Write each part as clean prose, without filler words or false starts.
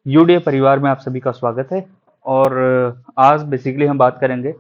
UDA परिवार में आप सभी का स्वागत है। और आज बेसिकली हम बात करेंगे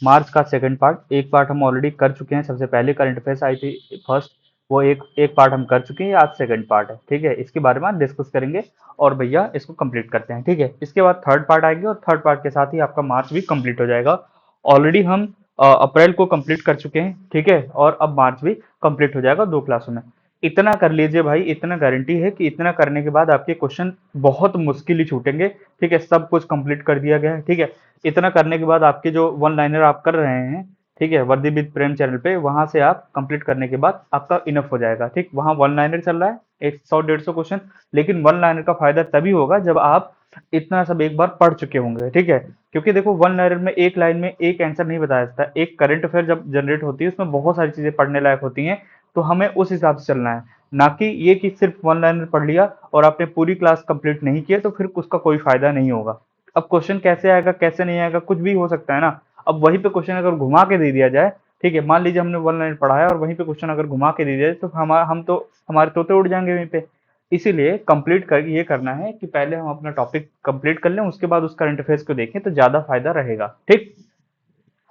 मार्च का सेकंड पार्ट। एक पार्ट हम ऑलरेडी कर चुके हैं, सबसे पहले करंट अफेयर्स आई थी फर्स्ट, वो एक एक पार्ट हम कर चुके हैं। आज सेकंड पार्ट है, ठीक है। इसके बारे में हम डिस्कस करेंगे और भैया इसको कंप्लीट करते हैं, ठीक है। इसके बाद थर्ड पार्ट आएगी और थर्ड पार्ट के साथ ही आपका मार्च भी कंप्लीट हो जाएगा। ऑलरेडी हम अप्रैल को कंप्लीट कर चुके हैं, ठीक है, और अब मार्च भी कंप्लीट हो जाएगा 2 क्लासों में। इतना कर लीजिए भाई, इतना गारंटी है कि इतना करने के बाद आपके क्वेश्चन बहुत मुश्किल ही छूटेंगे, ठीक है। सब कुछ कंप्लीट कर दिया गया है, ठीक है। इतना करने के बाद आपके जो वन लाइनर आप कर रहे हैं, ठीक है, वर्दी विद प्रेम चैनल पे, वहां से आप कंप्लीट करने के बाद आपका इनफ हो जाएगा, ठीक। वहां वन लाइनर चल रहा है 100-150 क्वेश्चन, लेकिन वन लाइनर का फायदा तभी होगा जब आप इतना सब एक बार पढ़ चुके होंगे, ठीक है। क्योंकि देखो, वन लाइनर में एक लाइन में एक आंसर नहीं बताया जाता। एक करंट अफेयर जब जनरेट होती है उसमें बहुत सारी चीजें पढ़ने लायक होती हैं, तो हमें उस हिसाब से चलना है। ना कि ये कि सिर्फ वन लाइनर पढ़ लिया और आपने पूरी क्लास कंप्लीट नहीं किया, तो फिर उसका कोई फायदा नहीं होगा। अब क्वेश्चन कैसे आएगा कैसे नहीं आएगा कुछ भी हो सकता है ना। अब वहीं पे क्वेश्चन अगर घुमा के दे दिया जाए, ठीक है, मान लीजिए हमने वन लाइन पढ़ा है और वहीं पे क्वेश्चन अगर घुमा के दे दिया जाए, तो हम तो हमारे तोते उड़ जाएंगे वहीं पे। इसीलिए कंप्लीट कर ये करना है कि पहले हम अपना टॉपिक कंप्लीट कर लें, उसके बाद उस करंट अफेयर्स को देखें तो ज्यादा फायदा रहेगा, ठीक।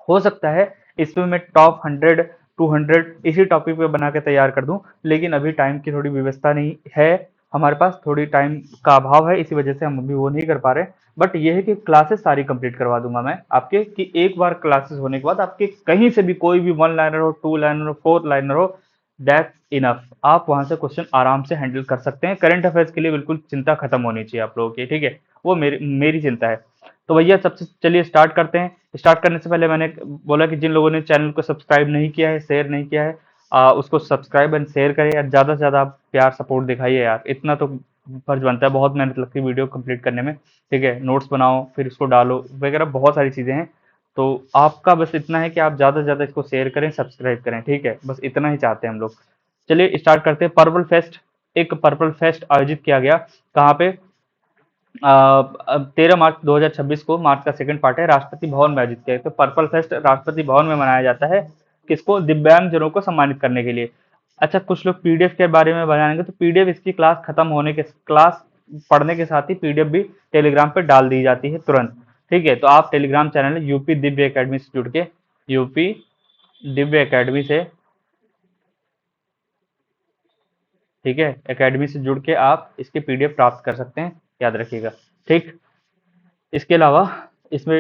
हो सकता है इसमें मैं टॉप 100 200 इसी टॉपिक पे बना के तैयार कर दूं, लेकिन अभी टाइम की थोड़ी व्यवस्था नहीं है, हमारे पास थोड़ी टाइम का अभाव है, इसी वजह से हम अभी वो नहीं कर पा रहे। बट ये है कि क्लासेस सारी कंप्लीट करवा दूंगा मैं आपके, कि एक बार क्लासेस होने के बाद आपके कहीं से भी कोई भी वन लाइनर हो, टू लाइनर हो, फोर्थ लाइनर हो, दैट्स इनफ। आप वहां से क्वेश्चन आराम से हैंडल कर सकते हैं। करंट अफेयर्स के लिए बिल्कुल चिंता खत्म होनी चाहिए आप लोगों की, ठीक है। वो मेरी मेरी चिंता है। तो भैया सबसे चलिए स्टार्ट करते हैं। स्टार्ट करने से पहले मैंने बोला कि जिन लोगों ने चैनल को सब्सक्राइब नहीं किया है, शेयर नहीं किया है, उसको सब्सक्राइब एंड शेयर करें यार। ज़्यादा से ज़्यादा आप प्यार सपोर्ट दिखाइए यार, इतना तो फर्ज बनता है। बहुत मेहनत लगती है वीडियो कंप्लीट करने में, ठीक है। नोट्स बनाओ फिर उसको डालो वगैरह, बहुत सारी चीज़ें हैं। तो आपका बस इतना है कि आप ज़्यादा से ज़्यादा इसको शेयर करें, सब्सक्राइब करें, ठीक है। बस इतना ही चाहते हैं हम लोग। चलिए स्टार्ट करते हैं। पर्पल फेस्ट, एक पर्पल फेस्ट आयोजित किया गया कहाँ पे? 13 मार्च 2026 को, मार्च का सेकंड पार्ट है, राष्ट्रपति भवन में आयोजित किया गया। तो पर्पल फेस्ट राष्ट्रपति भवन में मनाया जाता है, किसको? दिव्यांग जनों को सम्मानित करने के लिए। अच्छा, कुछ लोग पीडीएफ के बारे में बताएंगे, तो पीडीएफ इसकी क्लास खत्म होने के, क्लास पढ़ने के साथ ही पीडीएफ भी टेलीग्राम पे डाल दी जाती है तुरंत, ठीक है। तो आप Telegram channel UP Divya academy से जुड़ के, यूपी दिव्य एकेडमी से, ठीक है, एकेडमी से जुड़ के आप इसके पीडीएफ प्राप्त कर सकते हैं, याद रखिएगा, ठीक। इसके अलावा इसमें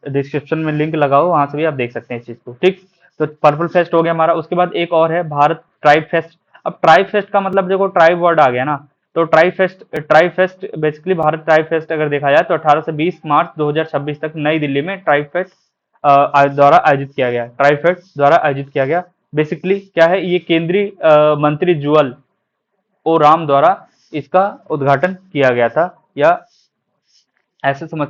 डिस्क्रिप्शन में लिंक लगाओ, वहां से भी आप देख सकते हैं इस चीज को, ठीक। तो पर्पल फेस्ट हो गया हमारा। उसके बाद एक और है भारत ट्राइब फेस्ट। अब ट्राइब फेस्ट का मतलब देखो, ट्राइब वर्ड आ गया ना, तो tribe fest basically, Bharat tribe fest अगर देखा जाए तो 18 से 20 मार्च 2026 तक नई दिल्ली में ट्राइब फेस्ट द्वारा आयोजित किया गया, ट्राइब फेस्ट द्वारा आयोजित किया गया। बेसिकली क्या है, ये केंद्रीय मंत्री जुअल ओ राम द्वारा इसका उद्घाटन किया गया था, या ऐसे समझ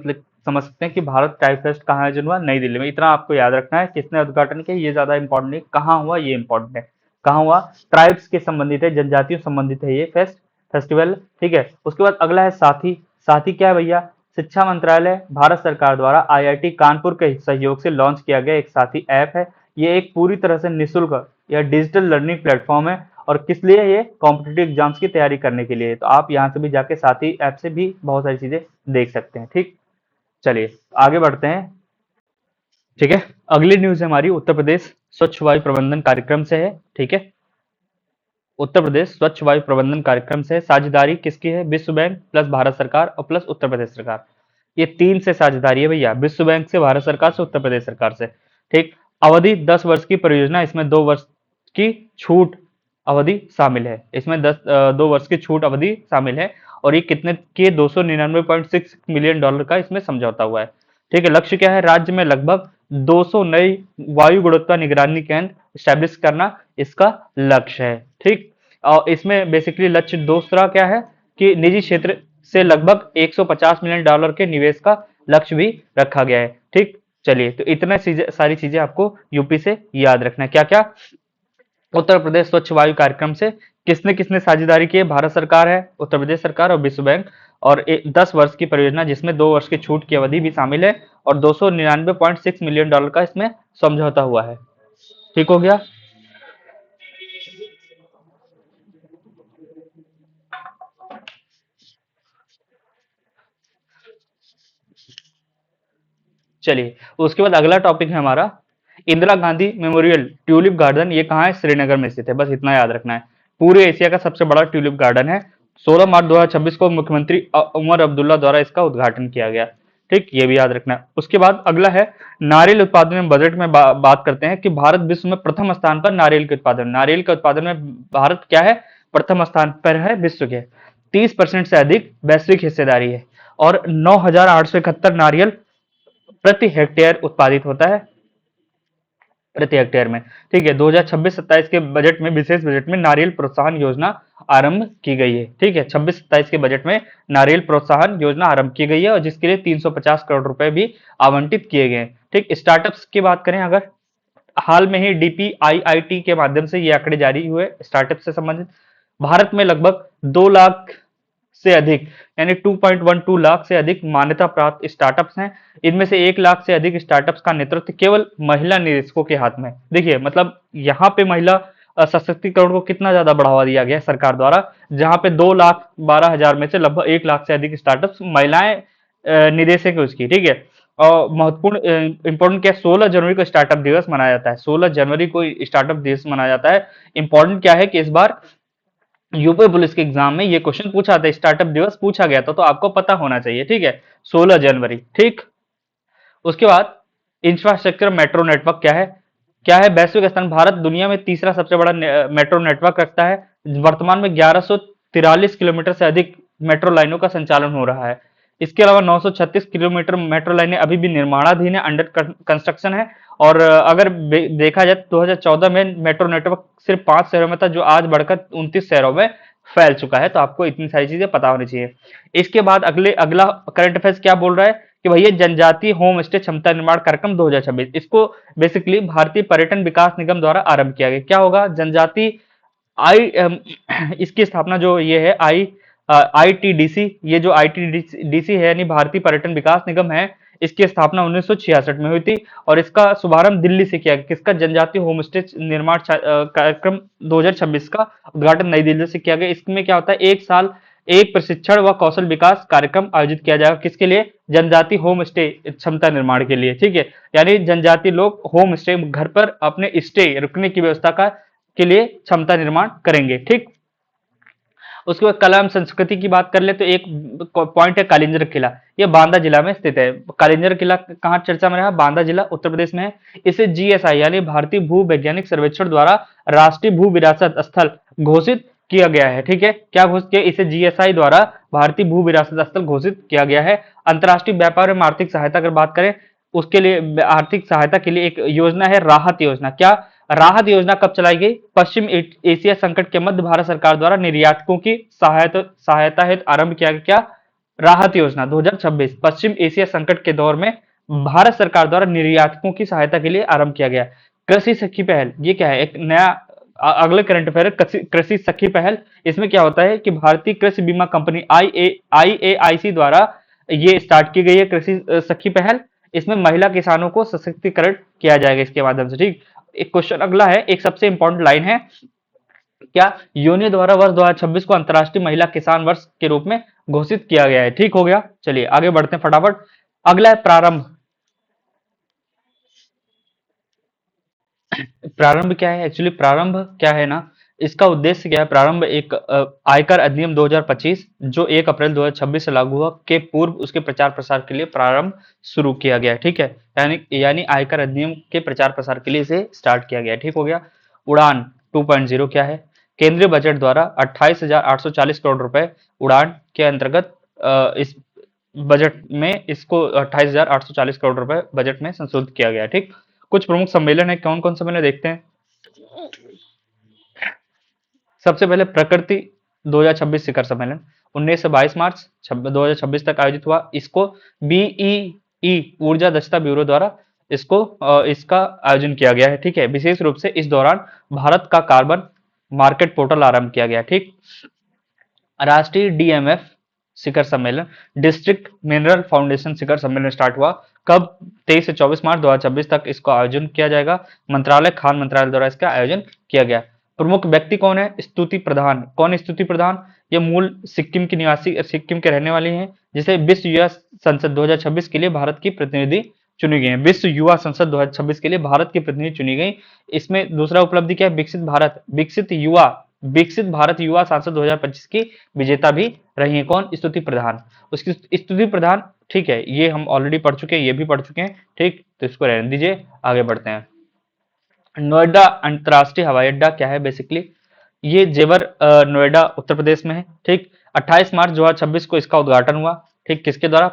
सकते हैं कि भारत ट्राइब फेस्ट कहाँ आयोजन हुआ? नई दिल्ली में। इतना आपको याद रखना है, किसने उद्घाटन किया ये ज्यादा इंपॉर्टेंट नहीं, कहाँ हुआ ये इंपॉर्टेंट है। कहाँ हुआ? ट्राइब्स के संबंधित है, जनजातियों संबंधित है ये फेस्टिवल, ठीक है। उसके बाद अगला है साथी। साथी क्या है भैया? शिक्षा मंत्रालय भारत सरकार द्वारा आईआईटी कानपुर के सहयोग से लॉन्च किया गया एक साथी ऐप है। ये एक पूरी तरह से निःशुल्क या डिजिटल लर्निंग प्लेटफॉर्म है। और किस लिए? ये कॉम्पिटेटिव एग्जाम्स की तैयारी करने के लिए। तो आप यहाँ से भी जाके साथी ऐप से भी बहुत सारी चीजें देख सकते हैं, ठीक। चलिए आगे बढ़ते हैं, ठीक है। अगली न्यूज हमारी उत्तर प्रदेश स्वच्छ वायु प्रबंधन कार्यक्रम से है, ठीक है। उत्तर प्रदेश स्वच्छ वायु प्रबंधन कार्यक्रम से है। साझेदारी किसकी है? विश्व बैंक प्लस भारत सरकार और प्लस उत्तर प्रदेश सरकार। ये तीन से साझेदारी है भैया, विश्व बैंक से, भारत सरकार से, उत्तर प्रदेश सरकार से, ठीक। अवधि 10 वर्ष की परियोजना, इसमें 2 वर्ष की छूट अवधि शामिल है। इसमें 2 वर्ष की छूट अवधि शामिल है। और ये कितने के? $299.6 मिलियन का इसमें समझौता हुआ है, ठीक है। लक्ष्य क्या है? राज्य में लगभग 200 नई वायु गुणवत्ता निगरानी केंद्र स्टैब्लिश करना इसका लक्ष्य है, ठीक। और इसमें बेसिकली लक्ष्य दूसरा क्या है कि निजी क्षेत्र से लगभग $150 मिलियन के निवेश का लक्ष्य भी रखा गया है, ठीक। चलिए, तो इतना सारी चीजें आपको यूपी से याद रखना है। क्या क्या? उत्तर प्रदेश स्वच्छ वायु कार्यक्रम से किसने किसने साझेदारी की है? भारत सरकार है, उत्तर प्रदेश सरकार और विश्व बैंक। और 10 वर्ष की परियोजना जिसमें 2 वर्ष की छूट की अवधि भी शामिल है, और $299.6 मिलियन का इसमें समझौता हुआ है, ठीक हो गया। चलिए, उसके बाद अगला टॉपिक है हमारा Indira Gandhi memorial tulip garden. ये कहाँ है? श्रीनगर में स्थित है, बस इतना याद रखना है। पूरे एशिया का सबसे बड़ा ट्यूलिप गार्डन है। 16 मार्च 2026 को मुख्यमंत्री उमर अब्दुल्ला द्वारा इसका उद्घाटन किया गया। ठीक, ये भी याद रखना है। उसके बाद अगला है नारियल उत्पादन में बजट में बात करते हैं कि भारत विश्व में प्रथम स्थान पर नारियल के उत्पादन, नारियल के उत्पादन में भारत क्या है? प्रथम स्थान पर है विश्व के। 30% से अधिक वैश्विक हिस्सेदारी है और 9,871 नारियल प्रति हेक्टेयर उत्पादित होता है, प्रति हेक्टेयर में। ठीक है, 2026-27 के बजट में, विशेष बजट में नारियल प्रोत्साहन योजना आरंभ की गई है। ठीक है, 26-27 के बजट में नारियल प्रोत्साहन योजना आरंभ की गई है और जिसके लिए 350 करोड़ रुपए भी आवंटित किए गए हैं। ठीक, स्टार्टअप्स की बात करें अगर, हाल में ही डीपीआईआईटी के माध्यम से ये आंकड़े जारी हुए स्टार्टअप से संबंधित। भारत में लगभग 2 लाख से अधिक, यानी 2.12 लाख से अधिक मान्यता प्राप्त स्टार्टअप्स हैं। इनमें से 1 लाख से अधिक स्टार्टअप्स का नेतृत्व केवल महिला निदेशकों के हाथ में है। देखिए, मतलब यहाँ पे महिला सशक्तिकरण को कितना ज्यादा बढ़ावा दिया गया है सरकार द्वारा, जहां पे 2,12,000 में से लगभग 1 लाख से अधिक स्टार्टअप्स महिलाएं निदेशक है उसकी। ठीक है, और महत्वपूर्ण इंपॉर्टेंट क्या है? 16 जनवरी को स्टार्टअप दिवस मनाया जाता है। 16 जनवरी को स्टार्टअप दिवस मनाया जाता है। इंपॉर्टेंट क्या है कि इस बार यूपी पुलिस के एग्जाम में ये क्वेश्चन पूछा था, स्टार्टअप दिवस पूछा गया था, तो आपको पता होना चाहिए। ठीक है, 16 जनवरी। ठीक, उसके बाद इंफ्रास्ट्रक्चर मेट्रो नेटवर्क क्या है? क्या है? वैश्विक स्थान, भारत दुनिया में तीसरा सबसे बड़ा मेट्रो नेटवर्क रखता है। वर्तमान में 1143 किलोमीटर से अधिक मेट्रो लाइनों का संचालन हो रहा है। इसके अलावा 936 किलोमीटर मेट्रो लाइनें अभी भी निर्माणाधीन है, अंडर कंस्ट्रक्शन है। और अगर देखा जाए 2014 में मेट्रो नेटवर्क सिर्फ 5 शहरों में था, जो आज बढ़कर 29 शहरों में फैल चुका है। तो आपको इतनी सारी चीजें पता होनी चाहिए। इसके बाद अगला करंट अफेयर्स क्या बोल रहा है कि भैया जनजातीय होम स्टे क्षमता निर्माण कार्यक्रम 2026, इसको बेसिकली भारतीय पर्यटन विकास निगम द्वारा आरंभ किया गया। क्या होगा? जनजाति आई इसकी स्थापना जो ये है आईटीडीसी, ये जो आईटीडीसी है यानी भारतीय पर्यटन विकास निगम है, इसकी स्थापना 1966 में हुई थी और इसका शुभारंभ दिल्ली से किया गया। किसका? जनजातीय होम स्टे निर्माण कार्यक्रम 2026 का उद्घाटन नई दिल्ली से किया गया। इसमें क्या होता है? 1 साल एक प्रशिक्षण व कौशल विकास कार्यक्रम आयोजित किया जाएगा। किसके लिए? जनजाति होम स्टे क्षमता निर्माण के लिए। ठीक है, यानी जनजाति लोग होम स्टे, घर पर अपने स्टे रुकने की व्यवस्था का के लिए क्षमता निर्माण करेंगे। ठीक, उसके बाद कला एवं संस्कृति की बात कर ले तो एक पॉइंट है कालिंजर किला, ये बांदा जिला में स्थित है। कालिंजर किला कहाँ चर्चा में रहा? बांदा जिला उत्तर प्रदेश में है। इसे जीएसआई यानी भारतीय भू वैज्ञानिक सर्वेक्षण द्वारा राष्ट्रीय भू विरासत स्थल घोषित किया गया है। ठीक है, क्या घोषित किया? इसे जीएसआई द्वारा भारतीय भू विरासत स्थल घोषित किया गया है। अंतर्राष्ट्रीय व्यापार एवं आर्थिक सहायता अगर बात करें, उसके लिए आर्थिक सहायता के लिए एक योजना है राहत योजना। क्या राहत योजना कब चलाई गई? पश्चिम एशिया संकट के मध्य भारत सरकार द्वारा निर्यातकों की सहायता हेतु आरंभ किया गया। क्या? राहत योजना 2026 पश्चिम एशिया संकट के दौर में भारत सरकार द्वारा निर्यातकों की सहायता के लिए आरंभ किया गया। कृषि सखी पहल, ये क्या है? एक नया अगले करंट अफेयर, कृषि सखी पहल। इसमें क्या होता है कि भारतीय कृषि बीमा कंपनी आईएआईसी द्वारा ये स्टार्ट की गई है कृषि सखी पहल। इसमें महिला किसानों को सशक्तिकरण किया जाएगा इसके माध्यम से। ठीक, एक क्वेश्चन अगला है, एक सबसे इंपॉर्टेंट लाइन है, क्या यूनियन द्वारा वर्ष 2026 को अंतर्राष्ट्रीय महिला किसान वर्ष के रूप में घोषित किया गया है। ठीक हो गया, चलिए आगे बढ़ते हैं फटाफट। अगला है प्रारंभ। प्रारंभ क्या है? एक्चुअली प्रारंभ क्या है ना, इसका उद्देश्य क्या है? प्रारंभ एक आयकर अधिनियम 2025 जो 1 अप्रैल 2026 से लागू हुआ के पूर्व उसके प्रचार प्रसार के लिए प्रारंभ शुरू किया गया है। ठीक है, यानी आयकर अधिनियम के प्रचार प्रसार के लिए इसे स्टार्ट किया गया है। ठीक हो गया। उड़ान 2.0 क्या है? केंद्रीय बजट द्वारा 28,840 करोड़ रुपए उड़ान के अंतर्गत इस बजट में इसको 28,840 करोड़ रुपए बजट में संशोधित किया गया है। ठीक, कुछ प्रमुख सम्मेलन है, कौन कौन सम्मेलन देखते हैं। सबसे पहले प्रकृति 2026 शिखर सम्मेलन 19 से 22 मार्च 2026 तक आयोजित हुआ। इसको बीईई ऊर्जा दक्षता ब्यूरो द्वारा इसका आयोजन किया गया है। ठीक है, विशेष रूप से इस दौरान भारत का कार्बन मार्केट पोर्टल आरंभ किया गया। ठीक, राष्ट्रीय डीएमएफ शिखर सम्मेलन, डिस्ट्रिक्ट मिनरल फाउंडेशन शिखर सम्मेलन स्टार्ट हुआ कब? 23 से 24 मार्च 2026 तक इसका आयोजन किया जाएगा। मंत्रालय खान मंत्रालय द्वारा इसका आयोजन किया गया। प्रमुख व्यक्ति कौन है? स्तुति प्रधान। कौन स्तुति प्रधान? ये मूल सिक्किम की निवासी, सिक्किम के रहने वाली हैं, जिसे विश्व युवा संसद 2026 के लिए भारत की प्रतिनिधि चुनी गई हैं। विश्व युवा संसद 2026 के लिए भारत की प्रतिनिधि चुनी गई। इसमें दूसरा उपलब्धि क्या है, विकसित भारत युवा सांसद 2025 की विजेता भी रही है। कौन, स्तुति प्रधान। उसकी स्तुति प्रधान, ठीक है, ये हम ऑलरेडी पढ़ चुके हैं, ये भी पढ़ चुके हैं, ठीक, तो इसको रहने दीजिए, आगे बढ़ते हैं। नोएडा अंतर्राष्ट्रीय हवाई अड्डा क्या है बेसिकली, ये जेवर नोएडा उत्तर प्रदेश में है, ठीक। 28 मार्च 2026 को इसका उद्घाटन हुआ, ठीक, किसके द्वारा,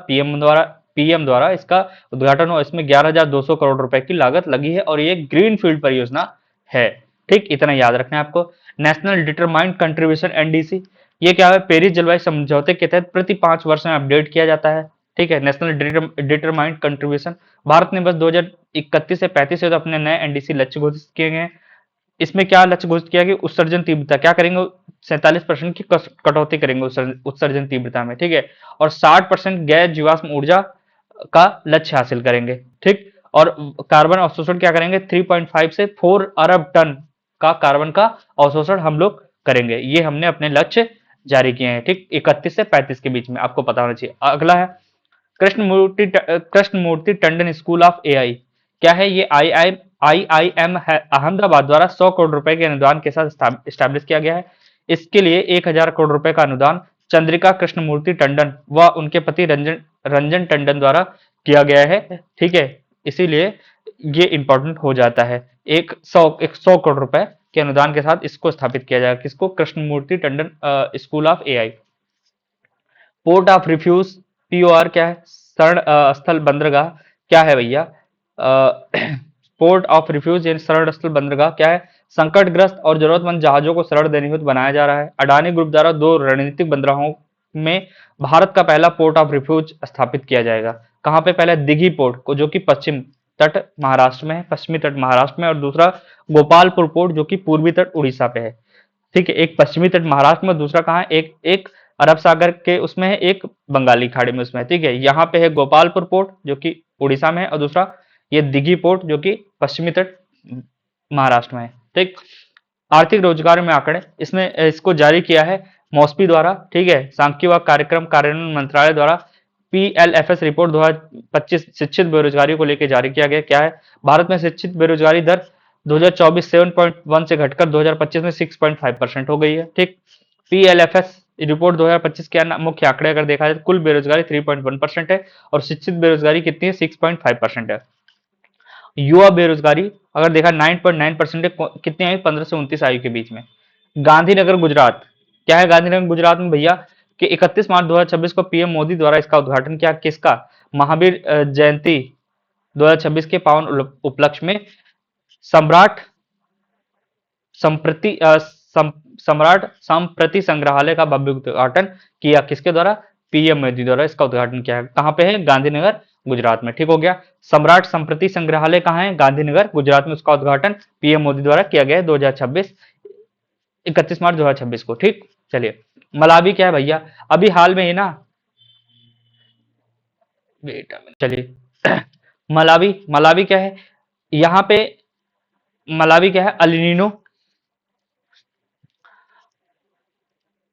पीएम द्वारा इसका उद्घाटन हुआ। इसमें 11,200 करोड़ रुपए की लागत लगी है और ये ग्रीन फील्ड परियोजना है, ठीक, इतना याद रखना है आपको। नेशनल डिटरमाइंड कंट्रीब्यूशन एनडीसी, ये क्या है, पेरिस जलवायु समझौते के तहत प्रति 5 वर्ष में अपडेट किया जाता है, ठीक है। नेशनल डिटरमाइंड कंट्रीब्यूशन, भारत ने बस 2031 से 35 से तो अपने नए एनडीसी लक्ष्य घोषित किए गए हैं। इसमें क्या लक्ष्य घोषित किया कि उत्सर्जन तीव्रता क्या करेंगे, 47% की कटौती करेंगे उत्सर्जन तीव्रता में, ठीक है। और 60% गैर जीवाश्म ऊर्जा का लक्ष्य हासिल करेंगे, ठीक। और कार्बन अवशोषण क्या करेंगे, 3.5 से 4 अरब टन का कार्बन का अवशोषण हम लोग करेंगे। ये हमने अपने लक्ष्य जारी किए हैं, ठीक, 31 से 35 के बीच में, आपको पता होना चाहिए। अगला है Krishnamurthy Tandon school of AI, क्या है ये, आईआईएम है अहमदाबाद द्वारा 100 करोड़ रुपए के अनुदान के साथ स्टैब्लिश किया गया है। इसके लिए 1,000 करोड़ रुपए का अनुदान चंद्रिका कृष्णमूर्ति टंडन व उनके पति रंजन रंजन टंडन द्वारा किया गया है, ठीक है। इसीलिए ये इंपॉर्टेंट हो जाता है। एक सौ करोड़ रुपए के अनुदान के साथ इसको स्थापित किया जाएगा, किसको, Krishnamurthy Tandon school of AI. Port of refuge, POR क्या है, शरण स्थल बंदरगाह क्या है भैया, पोर्ट ऑफ रिफ्यूज यानी शरण स्थल बंदरगाह क्या है, संकटग्रस्त और जरूरतमंद जहाजों को शरण देने हेतु बनाया जा रहा है। अडानी ग्रुप द्वारा 2 रणनीतिक बंदरगाहों में भारत का पहला पोर्ट ऑफ रिफ्यूज स्थापित किया जाएगा। कहाँ पे, पहले दिघी पोर्ट को, जो कि पश्चिमी तट महाराष्ट्र में है, और दूसरा गोपालपुर पोर्ट जो कि पूर्वी तट उड़ीसा पे है, ठीक है। एक पश्चिमी तट महाराष्ट्र में, दूसरा कहाँ है, एक एक अरब सागर के उसमें है, एक बंगाली खाड़ी में उसमें है, ठीक है। यहाँ पे है गोपालपुर पोर्ट जो कि उड़ीसा में है, और दूसरा ये दिघी पोर्ट जो कि पश्चिमी तट महाराष्ट्र में है, ठीक। आर्थिक रोजगार में आंकड़े, इसमें इसको जारी किया है मॉस्पी द्वारा, ठीक है, सांख्यिकी व कार्यक्रम कार्यान्वयन मंत्रालय द्वारा। पीएलएफएस रिपोर्ट 2025 शिक्षित बेरोजगारी को लेकर जारी किया गया। क्या है, भारत में शिक्षित बेरोजगारी दर 2024 7.1 से घटकर 2025 में 6.5% हो गई है, ठीक। पीएलएफएस रिपोर्ट 2025 के मुख्य आंकड़े अगर देखा जाए तो कुल बेरोजगारी 3.1% है और शिक्षित बेरोजगारी कितनी है, 6.5% है। युवा बेरोजगारी अगर देखा 9.9% है, कितनी आयु, 15 से 29 आयु के बीच में। गांधीनगर गुजरात, क्या है गांधीनगर गुजरात में भैया, कि 31 मार्च 2026 को पीएम मोदी द्वारा इसका उद्घाटन किया, किसका, महावीर जयंती 2026 के पावन उपलक्ष्य में सम्राट संप्रति सम्राट संप्रति संग्रहालय का भव्य उद्घाटन किया, किसके द्वारा, पीएम मोदी द्वारा इसका उद्घाटन किया है। कहाँ पे है, गांधीनगर गुजरात में, ठीक हो गया। सम्राट संप्रति संग्रहालय कहाँ है, गांधीनगर गुजरात में, उसका उद्घाटन पीएम मोदी द्वारा किया गया है 2026 31 मार्च 2026 को, ठीक। चलिए, मलावी क्या है भैया, अभी हाल में ही ना, चलिए मलावी मलावी क्या है, यहाँ पे मलावी क्या है,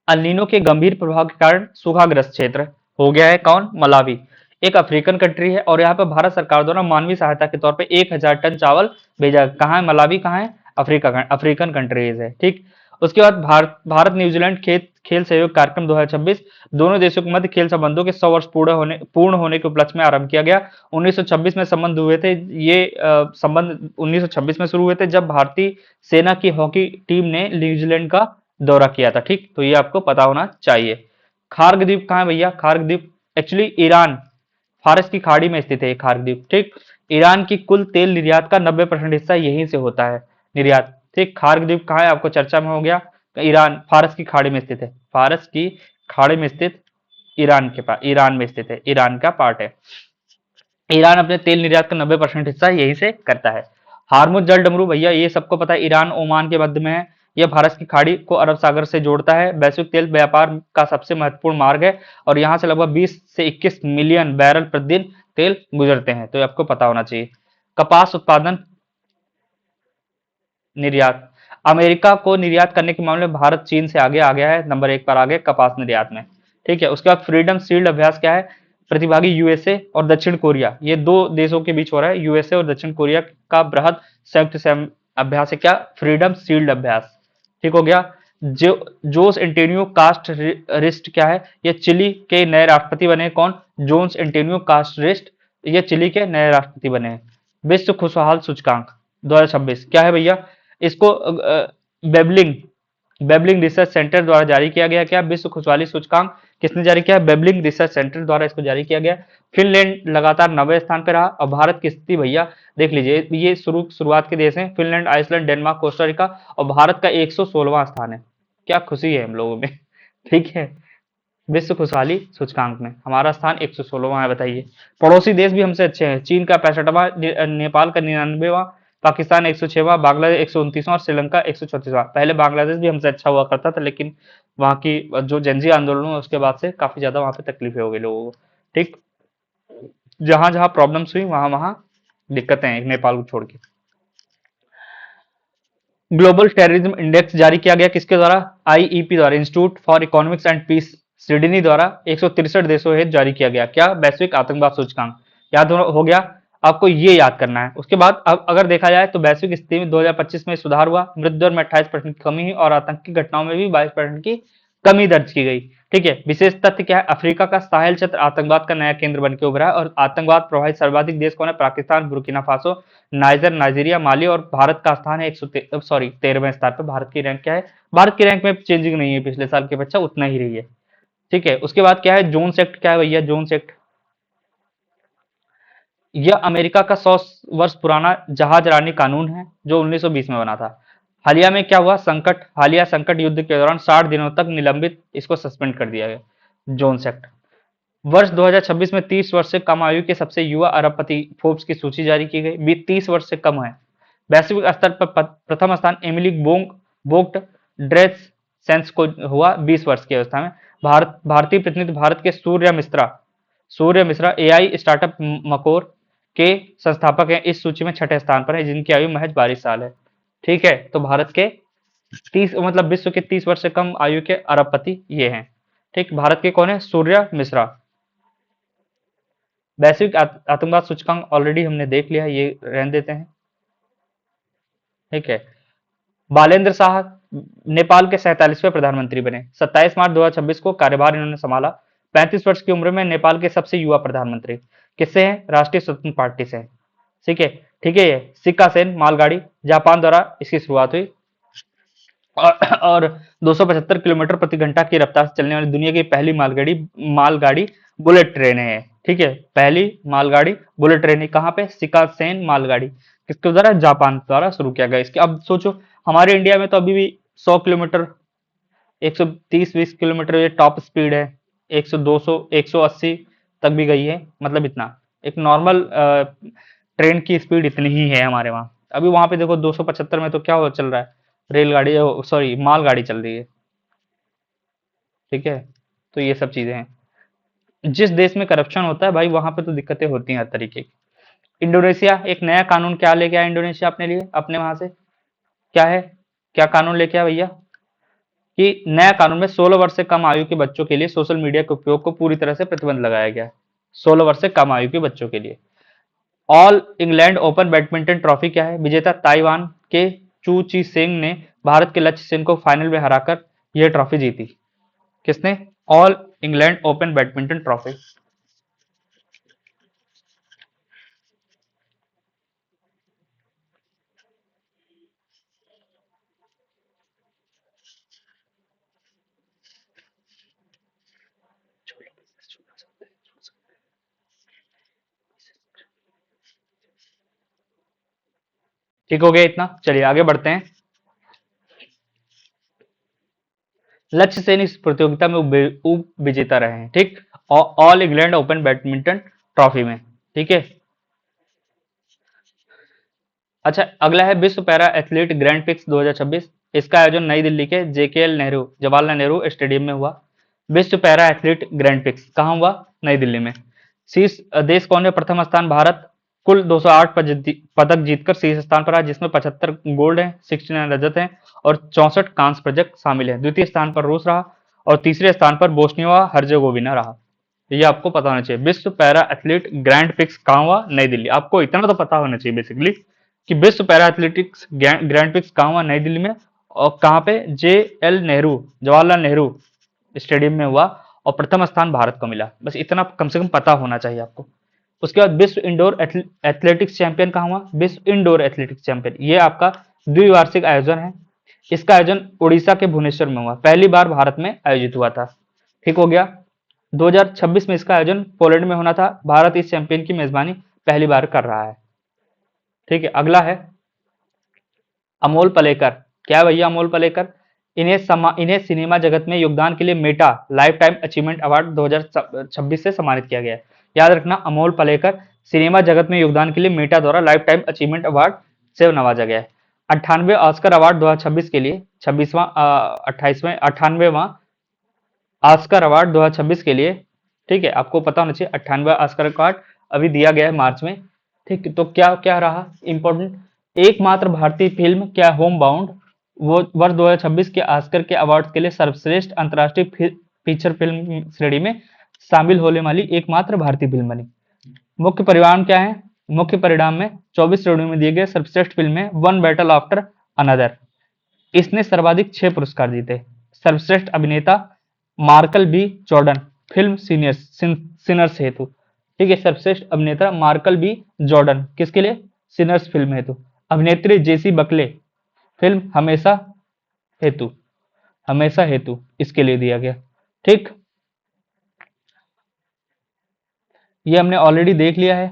अल्नीनो के गंभीर प्रभाव के कारण सूखाग्रस्त क्षेत्र हो गया है। कौन, मलावी, एक अफ्रीकन कंट्री है और यहाँ पे भारत सरकार द्वारा मानवीय सहायता के तौर पे 1,000 टन चावल भेजा। कहाँ है मलावी, कहाँ है, अफ्रीकन कंट्रीज है, ठीक। उसके बाद भारत न्यूजीलैंड खेल सहयोग कार्यक्रम 2026 दोनों देशों के मध्य खेल संबंधों के 100 वर्ष पूर्ण होने के उपलक्ष्य में आरंभ किया गया। 1926 में संबंध हुए थे, ये संबंध 1926 में शुरू हुए थे जब भारतीय सेना की हॉकी टीम ने न्यूजीलैंड का दौरा किया था, ठीक, तो ये आपको पता होना चाहिए। खार्ग द्वीप कहाँ है भैया, खार्ग द्वीप एक्चुअली ईरान फारस की खाड़ी में स्थित है खार्ग द्वीप, ठीक। ईरान की कुल तेल निर्यात का 90% हिस्सा यहीं से होता है निर्यात, ठीक। खार्ग द्वीप कहाँ है, आपको चर्चा में हो गया, ईरान फारस की खाड़ी में स्थित है, फारस की खाड़ी में स्थित ईरान में स्थित है, ईरान का पार्ट है। ईरान अपने तेल निर्यात का 90% हिस्सा यहीं से करता है। हार्मुज जल डमरू भैया, ये सबको पता है, ईरान ओमान के मध्य में है, यह भारत की खाड़ी को अरब सागर से जोड़ता है, वैश्विक तेल व्यापार का सबसे महत्वपूर्ण मार्ग है और यहाँ से लगभग 20 से 21 मिलियन बैरल प्रतिदिन तेल गुजरते हैं, तो आपको पता होना चाहिए। कपास उत्पादन निर्यात, अमेरिका को निर्यात करने के मामले में भारत चीन से आगे आ गया है, नंबर 1 पर आ गया कपास निर्यात में, ठीक है। उसके बाद फ्रीडम शील्ड अभ्यास क्या है, प्रतिभागी यूएसए और दक्षिण कोरिया, ये दो देशों के बीच हो रहा है। यूएसए और दक्षिण कोरिया का बृहद संयुक्त अभ्यास है क्या? फ्रीडम शील्ड अभ्यास। ठीक हो गया। जो जोस एंटोनियो कास्टरिस्ट क्या है? ये चिली के नए राष्ट्रपति बने। कौन? जोन्स एंटोनियो कास्टरिस्ट, ये चिली के नए राष्ट्रपति बने हैं। विश्व खुशहाल सूचकांक 2026 क्या है भैया? इसको बेबलिंग बेबलिंग रिसर्च सेंटर द्वारा जारी किया गया। क्या? विश्व खुशहाली सूचकांक किसने जारी किया? बेबलिंग रिसर्च सेंटर द्वारा इसको जारी किया गया। फिनलैंड लगातार 90वें स्थान पर रहा। और भारत की स्थिति भैया देख लीजिए, ये शुरुआत के देश हैं फिनलैंड, आइसलैंड, डेनमार्क, कोस्टारिका, और भारत का 116वां स्थान है। क्या खुशी है हम लोगों में। ठीक है, विश्व खुशहाली सूचकांक में हमारा स्थान 116वां है। बताइए, पड़ोसी देश भी हमसे अच्छे हैं। चीन का 65वां, नेपाल का 99वां, पाकिस्तान 106वां, बांग्लादेश 129वां और श्रीलंका 134वां। पहले बांग्लादेश भी हमसे अच्छा हुआ करता था, लेकिन वहां की जो जनजी आंदोलन हुआ उसके बाद से काफी ज्यादा वहां पे तकलीफें हो गई लोगों को। ठीक, जहां जहां प्रॉब्लम्स हुई वहां वहां दिक्कतें हैं, नेपाल को छोड़ के। ग्लोबल टेररिज्म इंडेक्स जारी किया गया किसके द्वारा? आईईपी द्वारा, institute for economics and peace Sydney द्वारा 163 देशों हेतु जारी किया गया। क्या? वैश्विक आतंकवाद सूचकांक। याद हो गया? आपको ये याद करना है। उसके बाद अब अगर देखा जाए तो वैश्विक स्थिति में 2025 में सुधार हुआ, मृत्यु दर में 28% की कमी हुई और आतंकी घटनाओं में भी 22% की कमी दर्ज की गई। ठीक है, विशेष तथ्य क्या है? अफ्रीका का साहेल क्षेत्र आतंकवाद का नया केंद्र बन के उभरा है और आतंकवाद प्रभावित सर्वाधिक देश कौन है? Pakistan, Burkina Faso, Niger, Nigeria, Mali, और भारत का स्थान है 13वें स्थान पर। भारत की रैंक क्या है? भारत की रैंक में चेंजिंग नहीं है, पिछले साल की बच्चा उतना ही रही है। ठीक है, उसके बाद क्या है? जोन्स एक्ट क्या है भैया? जोन्स एक्ट, यह अमेरिका का 100 वर्ष पुराना जहाज रानी कानून है जो 1920 में बना था। हालिया में क्या हुआ? हालिया संकट युद्ध के दौरान 60 दिनों तक निलंबित इसको सस्पेंड कर दिया गया। Jones act. वर्ष 2026 में 30 वर्ष से कम आयु के सबसे युवा अरबपति फोर्ब्स की सूची जारी की गई। 30 वर्ष से कम है। वैश्विक स्तर पर प्रथम स्थान एमिली बोग्ट ड्रेस सेंस को हुआ 20 वर्ष की अवस्था में। भारतीय प्रतिनिधि भारत के सूर्य मिश्रा एआई स्टार्टअप मकोर के संस्थापक हैं। इस सूची में 6ठे स्थान पर है, जिनकी आयु महज 22 साल है। ठीक है, तो भारत के 30 मतलब विश्व के 30 वर्ष से कम आयु के अरबपति ये हैं। ठीक, भारत के कौन है? सूर्य मिश्रा। वैश्विक आतंकवाद सूचकांक ऑलरेडी हमने देख लिया, ये रहने देते हैं। ठीक है, बालेंद्र शाह नेपाल के 47वें प्रधानमंत्री बने। 27 मार्च 2026 को कार्यभार इन्होंने संभाला। 35 वर्ष की उम्र में नेपाल के सबसे युवा प्रधानमंत्री। किससे हैं? राष्ट्रीय स्वतंत्र पार्टी से। ठीक है, ठीक है। ये सिक्का सेन मालगाड़ी जापान द्वारा इसकी शुरुआत हुई और 275 किलोमीटर प्रति घंटा की रफ्तार से चलने वाली दुनिया की पहली मालगाड़ी बुलेट ट्रेन है। ठीक है, पहली मालगाड़ी बुलेट ट्रेन है। कहाँ पे? शिकासेन मालगाड़ी किसके द्वारा? जापान द्वारा शुरू किया गया। इसके अब सोचो, हमारे इंडिया में तो अभी भी 100 किलोमीटर, 130-20 किलोमीटर ये टॉप स्पीड है। 100, 200, 180 तक भी गई है। मतलब इतना एक नॉर्मल ट्रेन की स्पीड इतनी ही है हमारे वहाँ। अभी वहां पे देखो 275 में तो क्या हो चल रहा है? रेलगाड़ी, सॉरी मालगाड़ी चल रही है। ठीक है, तो ये सब चीजें हैं। जिस देश में करप्शन होता है भाई, वहां पे तो दिक्कतें होती हैं हर तरीके की। इंडोनेशिया एक नया कानून क्या लेके आया? इंडोनेशिया अपने लिए, अपने वहां से क्या है? क्या कानून लेके आया भैया? कि नया कानून में 16 वर्ष से कम आयु के बच्चों के लिए सोशल मीडिया के उपयोग को पूरी तरह से प्रतिबंध लगाया गया है। 16 वर्ष से कम आयु के बच्चों के लिए। All England open badminton trophy क्या है? विजेता ताइवान के चू ची सेंग ने भारत के लक्ष्य सेन को फाइनल में हराकर यह ट्रॉफी जीती। किसने? All England open badminton trophy. ठीक हो गया इतना? चलिए आगे बढ़ते हैं। लक्ष्य सेन इस प्रतियोगिता में उप विजेता रहे हैं। ठीक, all England open badminton trophy में। ठीक है, अच्छा अगला है विश्व पैरा एथलीट ग्रैंड पिक्स 2026। इसका आयोजन नई दिल्ली के जेकेएल नेहरू जवाहरलाल नेहरू स्टेडियम में हुआ। विश्व पैरा एथलीट ग्रैंड पिक्स कहाँ हुआ? नई दिल्ली में। शीर्ष देश कौन है? प्रथम स्थान भारत, कुल 208 पदक जीतकर शीर्ष स्थान पर रहा, जिसमें 75 गोल्ड है, 69 रजत है और 64 कांस्य पदक शामिल है। द्वितीय स्थान पर रूस रहा और तीसरे स्थान पर बोस्निया हर्जेगोविना रहा। ये आपको पता होना चाहिए। विश्व पैरा एथलीट ग्रैंड पिक्स कहाँ हुआ? नई दिल्ली। आपको इतना तो पता होना चाहिए बेसिकली कि विश्व पैरा एथलेटिक्स ग्रैंड पिक्स कहाँ हुआ? नई दिल्ली में। और कहाँ पे? JL नेहरू, जवाहरलाल नेहरू स्टेडियम में हुआ। और प्रथम स्थान भारत को मिला। बस इतना कम से कम पता होना चाहिए आपको। उसके बाद विश्व इंडोर एथलेटिक्स चैंपियन कहाँ हुआ? विश्व इंडोर एथलेटिक्स चैंपियन, ये आपका द्विवार्षिक आयोजन है। इसका आयोजन उड़ीसा के भुवनेश्वर में हुआ। पहली बार भारत में आयोजित हुआ था। ठीक हो गया। 2026 में इसका आयोजन पोलैंड में होना था। भारत इस चैंपियन की मेजबानी पहली बार कर रहा है। ठीक है। अगला है अमोल पलेकर। क्या है भैया अमोल पलेकर? इन्हें सिनेमा जगत में योगदान के लिए Meta life time achievement award 2026 से सम्मानित किया गया है। याद रखना, अमोल पलेकर सिनेमा जगत में योगदान के लिए मेटा द्वारा लाइफ टाइम अचीवमेंट अवार्ड से नवाजा गया है। 98वें ऑस्कर अवार्ड 2026 के लिए 26वां 28वें 98वां ऑस्कर अवार्ड 2026 के लिए, ठीक है, आपको पता होना चाहिए 98वां ऑस्कर अवार्ड अभी दिया गया है मार्च में। ठीक, तो क्या क्या रहा इंपॉर्टेंट? एकमात्र भारतीय फिल्म क्या? होम बाउंड, वो वर्ष 2026 के ऑस्कर के अवार्ड के लिए सर्वश्रेष्ठ अंतर्राष्ट्रीय फीचर फिल्म श्रेणी में शामिल होने वाली एकमात्र भारतीय फिल्म बनी। मुख्य परिणाम क्या है? मुख्य परिणाम में 24 श्रेणियों में दिए गए सर्वश्रेष्ठ फिल्म में वन बैटल आफ्टर अनदर, इसने सर्वाधिक 6 पुरस्कार जीते। सर्वश्रेष्ठ अभिनेता मार्कल बी जॉर्डन, फिल्म सिनर्स हेतु। ठीक है, सर्वश्रेष्ठ अभिनेता मार्कल बी जॉर्डन, किसके लिए? सिनर्स फिल्म हेतु। अभिनेत्री जेसी बकले, फिल्म हेतु हमेशा हेतु इसके लिए दिया गया। ठीक, ये हमने ऑलरेडी देख लिया है।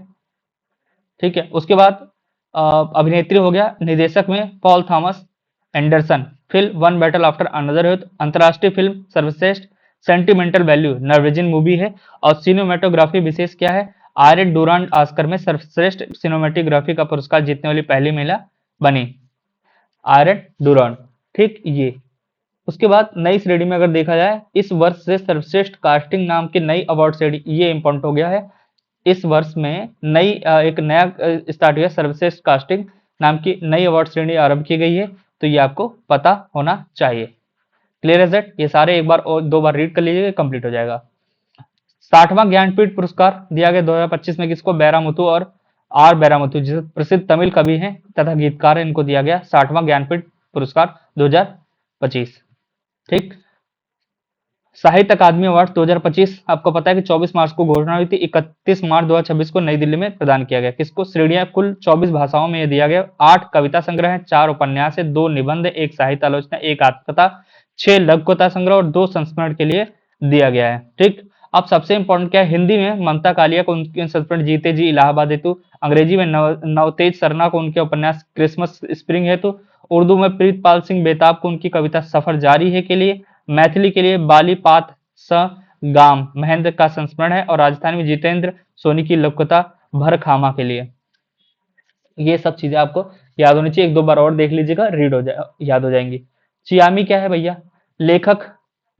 ठीक है, उसके बाद अभिनेत्री हो गया। निर्देशक में Paul Thomas Anderson, film one battle after another हेतु। अंतर्राष्ट्रीय फिल्म सर्वश्रेष्ठ सेंटिमेंटल वैल्यू नॉर्वेजियन मूवी है। और सिनेमेटोग्राफी विशेष क्या है? आयरन डूरांड ऑस्कर में सर्वश्रेष्ठ सिनेमेटोग्राफी का पुरस्कार जीतने वाली पहली महिला बनी, आयरन डूरांड। ठीक, ये उसके बाद नई श्रेणी में अगर देखा जाए, इस वर्ष से सर्वश्रेष्ठ कास्टिंग नाम की नई अवार्ड श्रेणी, ये इंपॉर्टेंट हो गया है। इस वर्ष में नई एक नया स्टार्ट हुआ, सर्वश्रेष्ठ कास्टिंग नाम की नई अवार्ड श्रेणी आरंभ की गई है। तो ये आपको पता होना चाहिए। क्लियर है दैट? ये सारे एक बार और दो बार रीड कर लीजिएगा, कंप्लीट हो जाएगा। 60वां ज्ञानपीठ पुरस्कार दिया गया 2025 में किसको? बैरामुथु और आर बैरामुथु, जिसे प्रसिद्ध तमिल कवि हैं तथा गीतकार हैं, इनको दिया गया 60वां ज्ञानपीठ पुरस्कार 2025। ठीक, साहित्य अकादमी अवार्ड 2025 आपको पता है कि 24 मार्च को घोषणा हुई थी। 31 मार्च 2026 को नई दिल्ली में प्रदान किया गया। किसको? श्रेणियां कुल 24 भाषाओं में ये दिया गया। 8 कविता संग्रह है, 4 उपन्यास है, 2 निबंध, 1 साहित्य आलोचना, 1 आत्मकथा, 6 लघु कथा संग्रह और 2 संस्मरण के लिए दिया गया है। ठीक, अब सबसे इंपॉर्टेंट क्या है? हिंदी में ममता कालिया को उनके संस्मरण जीते जी इलाहाबाद हेतु। अंग्रेजी में नवतेज सरना को उनके उपन्यास क्रिसमस स्प्रिंग हेतु। उर्दू में प्रीतपाल सिंह बेताब को उनकी कविता सफर जारी है के लिए। मैथिली के लिए बालीपात स गाम महेंद्र का संस्मरण है। और राजस्थानी में जितेंद्र सोनी की लघुकथा भरखामा के लिए। ये सब चीजें आपको याद होनी चाहिए। एक दो बार और देख लीजिएगा, रीड हो जाए, याद हो जाएंगी। चियामी क्या है भैया? लेखक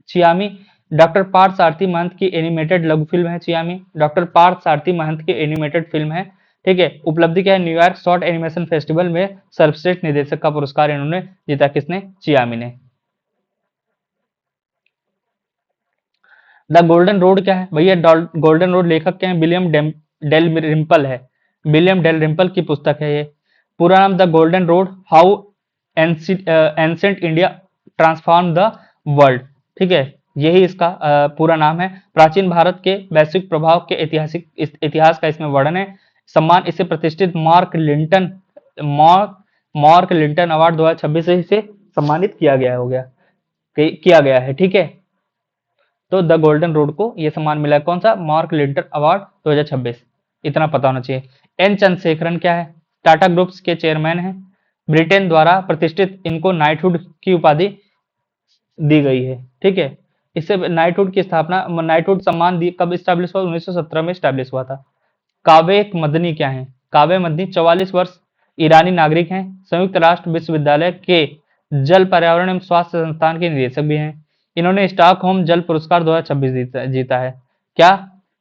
चियामी डॉक्टर पार्थ सारथी महंत की एनिमेटेड लघु फिल्म है। चियामी डॉक्टर पार्थ सारथी महंत की एनिमेटेड फिल्म है। ठीक है, उपलब्धि क्या है? न्यूयॉर्क शॉर्ट एनिमेशन फेस्टिवल में सर्वश्रेष्ठ निर्देशक का पुरस्कार इन्होंने जीता। किसने? चियामी ने। द गोल्डन रोड क्या है भैया? गोल्डन रोड लेखक क्या है? विलियम डेल रिम्पल है। विलियम डेल रिम्पल की पुस्तक है ये। पूरा नाम the golden road, how ancient India transform the world. ठीक है, यही इसका पूरा नाम है। प्राचीन भारत के वैश्विक प्रभाव के इतिहास का इसमें वर्णन है। सम्मान इसे प्रतिष्ठित मार्क लिंटन अवार्ड 2026 से इसे सम्मानित किया गया है। ठीक है, तो द गोल्डन रोड को यह सम्मान मिला है। कौन सा? Mark Linton award 2026। इतना पता होना चाहिए। एन चंद्रशेखरन क्या है? टाटा ग्रुप्स के चेयरमैन हैं। ब्रिटेन द्वारा प्रतिष्ठित इनको नाइटहुड की उपाधि दी गई है। ठीक है, इससे नाइटहुड की स्थापना, नाइटहुड सम्मान कब स्टैब्लिश हुआ? 1917 में स्टैब्लिश हुआ था। कावे मदनी क्या है? कावे मदनी 44 वर्ष, ईरानी नागरिक हैं। संयुक्त राष्ट्र विश्वविद्यालय के जल पर्यावरण एवं स्वास्थ्य संस्थान के निदेशक भी हैं। इन्होंने स्टॉकहोम जल पुरस्कार 2026 जीता है। क्या?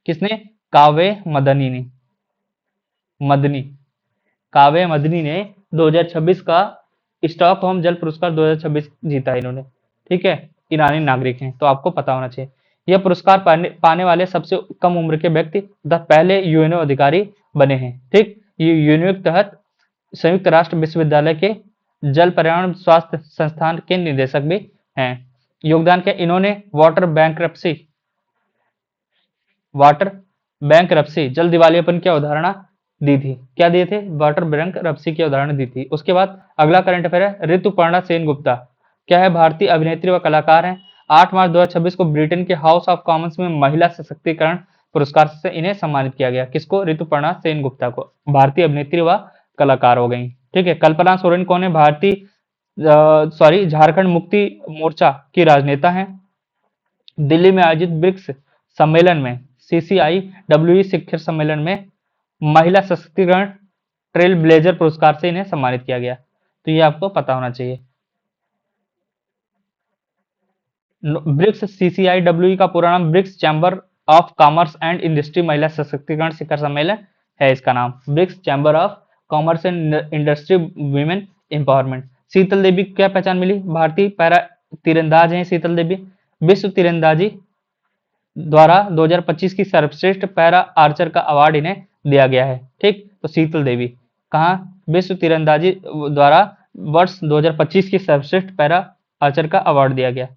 किसने? कावे मदनी ने। मदनी कावे मदनी ने 2026 का स्टॉकहोम जल पुरस्कार 2026 जीता है इन्होंने। ठीक है, ईरानी नागरिक हैं, तो आपको पता होना चाहिए। यह पुरस्कार पाने वाले सबसे कम उम्र के व्यक्ति तथा पहले यूएनओ अधिकारी बने हैं। ठीक, ये यूएनओ के तहत संयुक्त राष्ट्र विश्वविद्यालय के जल पर्यावरण स्वास्थ्य संस्थान के निदेशक भी हैं। योगदान क्या, इन्होंने वाटर बैंकरप्सी जल दिवालियापन की अवधारणा दी थी। क्या दिए थे? वाटर बैंकरप्सी की अवधारणा दी थी। उसके बाद अगला करंट अफेयर है, ऋतुपर्णा सेनगुप्ता क्या है? भारतीय अभिनेत्री व कलाकार हैं। 8 मार्च 2026 को ब्रिटेन के हाउस ऑफ कॉमन्स में महिला सशक्तिकरण पुरस्कार से इन्हें सम्मानित किया गया। किसको? ऋतुपर्णा सेनगुप्ता को। भारतीय अभिनेत्री व कलाकार हो गई। ठीक है। कल्पना सोरेन कौन है? झारखंड मुक्ति मोर्चा की राजनेता हैं। दिल्ली में आयोजित ब्रिक्स सम्मेलन में CCIWE शिखर सम्मेलन में महिला सशक्तिकरण ट्रेल ब्लेजर पुरस्कार से इन्हें सम्मानित किया गया। तो ये आपको पता होना चाहिए। ब्रिक्स CCIWE का पूरा नाम BRICS chamber of commerce and industry महिला सशक्तिकरण शिखर सम्मेलन है। इसका नाम BRICS chamber of commerce and industry women empowerment. Sheetal Devi क्या पहचान मिली? भारतीय पैरा तीरंदाज हैं शीतल देवी। विश्व तीरंदाजी द्वारा 2025 की सर्वश्रेष्ठ पैरा आर्चर का अवार्ड इन्हें दिया गया है। ठीक, तो शीतल देवी कहाँ? विश्व तीरंदाजी द्वारा वर्ष 2025 की सर्वश्रेष्ठ पैरा आर्चर का अवार्ड दिया गया।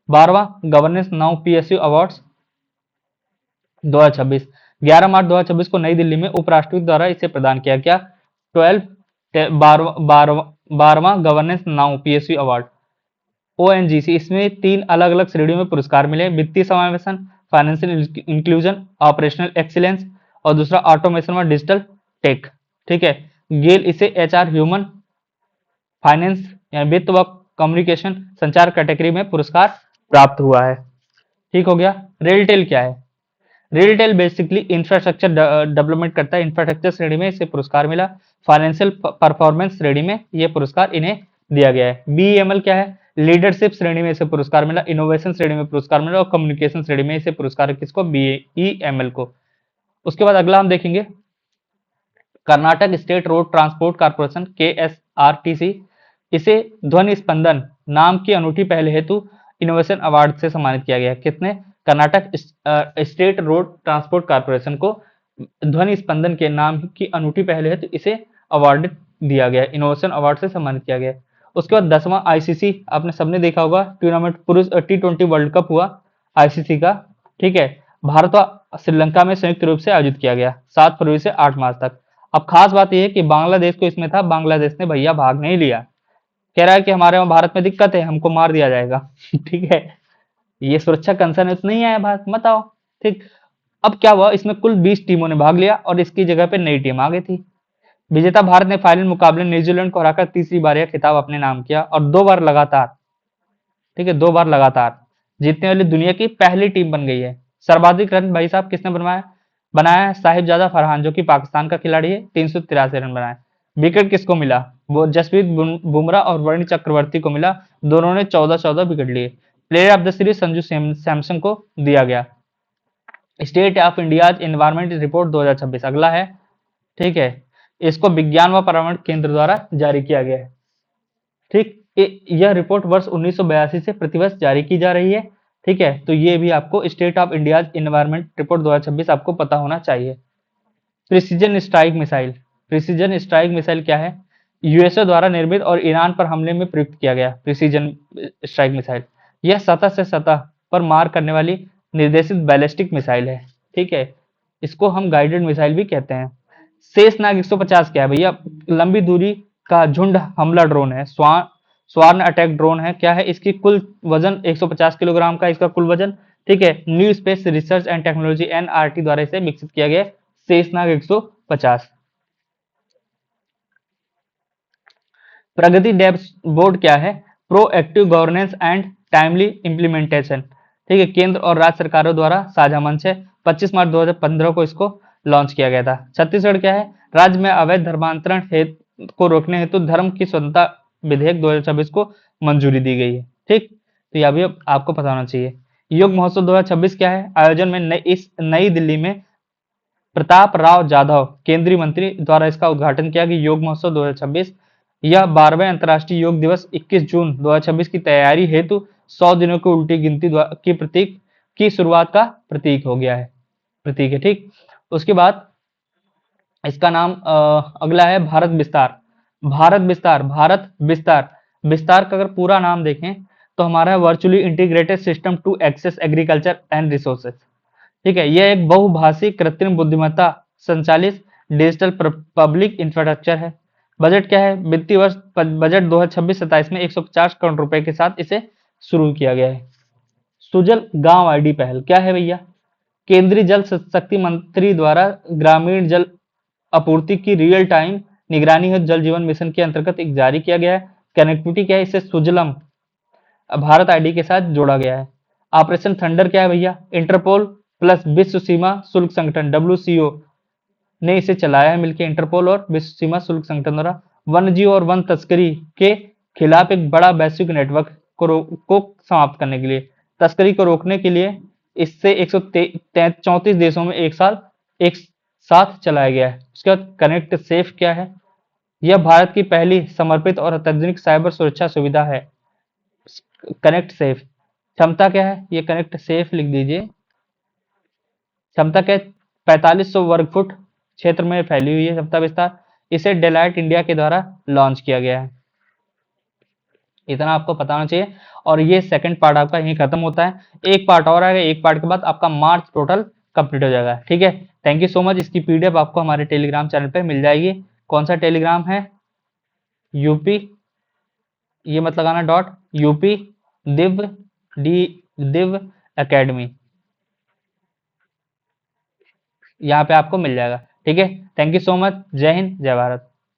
12वां गवर्नेंस नाउ PSU अवार्ड्स 2026 11 मार्च 2026 को नई दिल्ली में उपराष्ट्रपति द्वारा इसे प्रदान किया गया। 12वां governance now PSU award ONGC, इसमें 3 अलग अलग श्रेणियों में पुरस्कार मिले। वित्तीय समावेशन, फाइनेंशियल इंक्लूजन, ऑपरेशनल एक्सीलेंस और दूसरा ऑटोमेशन व डिजिटल टेक। ठीक है। गेल इसे HR ह्यूमन फाइनेंस यानी वित्त व कम्युनिकेशन संचार कैटेगरी में पुरस्कार प्राप्त हुआ है। ठीक हो गया। रेलटेल क्या है? रेलटेल बेसिकली इंफ्रास्ट्रक्चर डेवलपमेंट करता है। इंफ्रास्ट्रक्चर श्रेणी में इसे पुरस्कार मिला। फाइनेंशियल परफॉर्मेंस श्रेणी में यह पुरस्कार इन्हें दिया गया है। BEML क्या है? लीडरशिप श्रेणी में इसे पुरस्कार मिला। इनोवेशन श्रेणी में पुरस्कार मिला और कम्युनिकेशन श्रेणी में इसे पुरस्कार किसको? BEML को। उसके बाद अगला हम देखेंगे Karnataka state road transport corporation KSRTC, इसे ध्वनि स्पंदन नाम की अनूठी पहल हेतु इनोवेशन अवार्ड से सम्मानित किया गया। कितने? Karnataka state road transport corporation को ध्वनि स्पंदन के नाम की अनूठी पहल हेतु इसे अवार्ड दिया गया, इनोवेशन अवार्ड से सम्मानित किया गया। उसके बाद 10वां ICC, आपने सबने देखा होगा टूर्नामेंट पुरुष T20 वर्ल्ड कप हुआ ICC का। ठीक है। भारत व श्रीलंका में संयुक्त रूप से आयोजित किया गया 7 फरवरी से 8 मार्च तक। अब खास बात यह है कि बांग्लादेश को इसमें था, बांग्लादेश ने भैया भाग नहीं लिया। कह रहा है कि हमारे वहां भारत में दिक्कत है, हमको मार दिया जाएगा। ठीक है। ये सुरक्षा कंसर्न नहीं आया भारत, मत आओ। ठीक। अब क्या हुआ, इसमें कुल 20 टीमों ने भाग लिया और इसकी जगह पे नई टीम आ गई थी। विजेता भारत ने फाइनल मुकाबले न्यूजीलैंड को हराकर तीसरी बार यह खिताब अपने नाम किया और 2 बार लगातार, ठीक है, 2 बार लगातार जीतने वाली दुनिया की पहली टीम बन गई है। सर्वाधिक रन भाई साहब किसने बनाया है? साहिबजादा फरहान, जो कि पाकिस्तान का खिलाड़ी है, 383 रन बनाए। विकेट किसको मिला? वो जसप्रीत बुमराह और वरुण चक्रवर्ती को मिला। दोनों ने 14-14 विकेट लिए। Player of the series Sanju Samson को दिया गया। State of India's environment report 2026 अगला है। ठीक है। इसको विज्ञान व पर्यावरण केंद्र द्वारा जारी किया गया है। ठीक, यह रिपोर्ट वर्ष 1982 से प्रतिवर्ष जारी की जा रही है। ठीक है। तो ये भी आपको state of India's environment report 2026 आपको पता होना चाहिए। Precision strike missile, precision strike missile क्या है? USA द्वारा निर्मित और ईरान पर हमले में प्रयुक्त किया गया प्रिसीजन स्ट्राइक मिसाइल। यह सतह से सतह पर मार करने वाली निर्देशित बैलिस्टिक मिसाइल है। ठीक है। इसको हम गाइडेड मिसाइल भी कहते हैं। शेषनाग 150 क्या है भैया? लंबी दूरी का झुंड हमला ड्रोन है। स्वार्न अटैक ड्रोन है। क्या है? इसकी कुल वजन 150 किलोग्राम का इसका कुल वजन। ठीक है। New space research and technology NRT द्वारा इसे विकसित किया गया शेषनाग 150। प्रगति डैशबोर्ड क्या है? Proactive governance and timely implementation. ठीक है। केंद्र और राज्य सरकारों द्वारा साझा मंच है। 25 मार्च 2015 को इसको लॉन्च किया गया था। छत्तीसगढ़ क्या है? राज्य में अवैध धर्मांतरण को रोकने हेतु धर्म की स्वतंत्रता विधेयक 2026 को मंजूरी दी गई है। ठीक, तो यह भी आपको पता होना चाहिए। योग महोत्सव 2026 क्या है? आयोजन में नई दिल्ली में प्रताप राव जाधव केंद्रीय मंत्री द्वारा इसका उद्घाटन किया कि योग महोत्सव 2026 यह 12वें अंतर्राष्ट्रीय योग दिवस 21 जून 2026 की तैयारी हेतु 100 दिनों की उल्टी गिनती की प्रतीक की शुरुआत का प्रतीक हो गया है, प्रतीक है, ठीक। उसके बाद इसका नाम अगला है भारत विस्तार। भारत विस्तार, भारत विस्तार, विस्तार का अगर पूरा नाम देखें तो हमारा है virtually integrated system to access agriculture and resources, ठीक है। यह एक बहुभाषी कृत्रिम बुद्धिमत्ता संचालित डिजिटल पब्लिक इंफ्रास्ट्रक्चर है। बजट क्या है, वित्तीय वर्ष बजट 2026-27 में 150 करोड़ रुपए के साथ इसे शुरू किया गया है। सुजल गांव आईडी पहल क्या है भैया, केंद्रीय जल शक्ति मंत्री द्वारा ग्रामीण जल आपूर्ति की रियल टाइम निगरानी हेतु जल जीवन मिशन के अंतर्गत एक जारी किया गया है। कनेक्टिविटी क्या है, इसे सुजलम भारत आईडी के साथ जोड़ा गया है। ऑपरेशन थंडर क्या है भैया, इंटरपोल प्लस विश्व सीमा शुल्क संगठन WCO ने इसे चलाया है मिलकर, इंटरपोल और विश्व सीमा शुल्क संगठन द्वारा वन्यजीव और वन तस्करी के खिलाफ एक बड़ा वैश्विक नेटवर्क को समाप्त करने के लिए, तस्करी को रोकने के लिए इससे 134 देशों में एक साथ चलाया गया है। उसके बाद कनेक्ट सेफ क्या है, यह भारत की पहली समर्पित और अत्याधुनिक साइबर सुरक्षा सुविधा है। कनेक्ट सेफ क्षमता क्या है, ये कनेक्ट सेफ लिख दीजिए, क्षमता क्या है, 4500 वर्ग फुट क्षेत्र में फैली हुई है क्षमता विस्तार। इसे डेलाइट इंडिया के द्वारा लॉन्च किया गया है। इतना आपको पता होना चाहिए। और ये सेकंड पार्ट आपका यहीं खत्म होता है, एक पार्ट और आएगा, एक पार्ट के बाद आपका मार्च टोटल कंप्लीट हो जाएगा, ठीक है। Thank you so much. इसकी पीडीएफ आपको हमारे टेलीग्राम चैनल पे मिल जाएगी। कौन सा टेलीग्राम है, यूपी, ये मत लगाना डॉट, यूपी दिव डी दिव एकेडमी, यहाँ पे आपको मिल जाएगा, ठीक है। Thank you so much. जय हिंद, जय भारत।